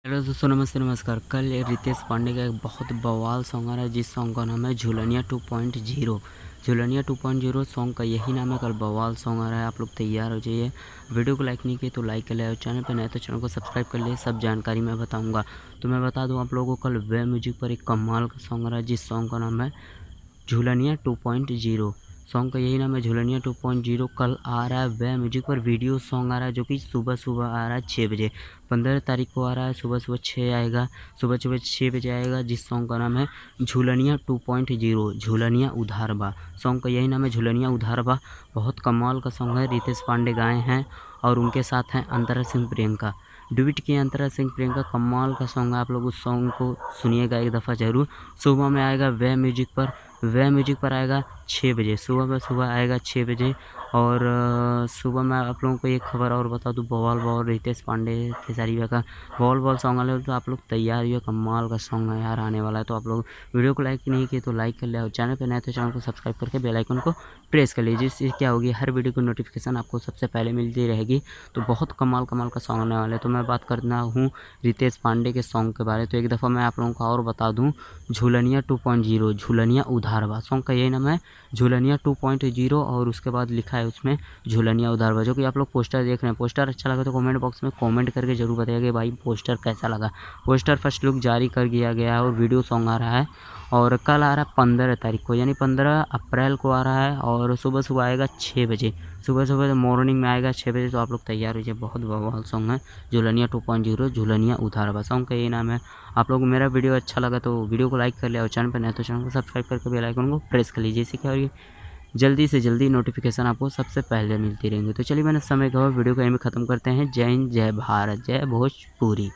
Hello दोस्तों, नमस्ते नमस्कार। कल रितेश पांडे का एक बहुत बवाल सॉन्ग आ रहा है जिस सॉन्ग का नाम है झूलनिया 2.0। झूलनिया 2.0 सॉन्ग का यही नाम है। कल बवाल सॉन्ग आ रहा है, आप लोग तैयार हो जाइए। वीडियो को लाइक नहीं किए तो लाइक कर ले और चैनल पर नए तो चैनल को सब्सक्राइब कर लिए। सब जानकारी मैं बताऊँगा। तो मैं बता दूँ आप लोगों को, कल वे म्यूजिक पर एक कमाल का सॉन्ग आ रहा है जिस सॉन्ग का नाम है झूलनिया 2.0। सॉन्ग का यही नाम है झूलनिया 2.0। कल आ रहा है वे म्यूजिक पर वीडियो सॉन्ग आ रहा है जो कि सुबह सुबह आ रहा है 6 बजे। 15 तारीख को आ रहा है, सुबह सुबह 6 आएगा, सुबह सुबह 6 बजे आएगा। जिस सॉन्ग का नाम है झूलनिया 2.0, झूलनिया उधार बा। सॉन्ग का यही नाम है झूलनिया उधार बा। बहुत कमाल का सॉन्ग है, रितेश पांडे गाए हैं और उनके साथ हैं अंतरा सिंह प्रियंका। डुबिट किए अंतरा सिंह प्रियंका। कमाल का सॉन्ग है, आप लोग उस सॉन्ग को सुनिएगा एक दफ़ा ज़रूर। सुबह में आएगा वे म्यूजिक पर। वे म्यूजिक पर आएगा 6 बजे, सुबह आएगा 6 बजे। और सुबह मैं आप लोगों को एक खबर और बता दूँ, बवाल रितेश पांडे खेसारी भैया का बवाल सॉन्ग वाले, तो आप लोग तैयार हो। कमाल का सॉन्ग है यार, आने वाला है। तो आप लोग वीडियो को लाइक नहीं किए तो लाइक कर ले और चैनल पे नए तो चैनल को सब्सक्राइब करके बेल आइकन को प्रेस कर लीजिए। जिससे क्या होगी, हर वीडियो की नोटिफिकेशन आपको सबसे पहले मिलती रहेगी। तो बहुत कमाल का सॉन्ग आने वाला है। तो मैं बात करना हूँ रितेश पांडे के सॉन्ग के बारे। तो एक दफ़ा मैं आप लोगों को और बता दूँ, झूलनिया 2.0, झूलनिया उधारवा। सॉन्ग का यही नाम है झूलनिया 2.0 और उसके बाद लिखा है उसमें झूलनिया उधारवा। जो कि आप लोग पोस्टर देख रहे हैं। पोस्टर अच्छा लगा तो कमेंट बॉक्स में कमेंट करके जरूर बताइएगा कि भाई पोस्टर कैसा लगा। पोस्टर फर्स्ट लुक जारी कर दिया गया है और वीडियो सॉन्ग आ रहा है। और कल आ रहा है 15 तारीख को, यानी 15 अप्रैल को आ रहा है। और सुबह सुबह आएगा 6 बजे, सुबह मॉर्निंग में आएगा 6 बजे। तो आप लोग तैयार हो। बहुत बवाल सॉन्ग है झूलनिया 2.0, झूलनिया उधारवा। सॉन्ग का यही नाम है। आप लोग मेरा वीडियो अच्छा लगा तो वीडियो को लाइक कर लिया और चैनल पर नए तो चैनल को सब्सक्राइब करके बेल आइकन को प्रेस कर लीजिए। इससे क्या होगी, जल्दी से जल्दी नोटिफिकेशन आपको सबसे पहले मिलती रहेंगी। तो चलिए मैंने समय कहा, वीडियो को यहीं में ख़त्म करते हैं। जय हिंद, जय भारत, जय भोजपुरी।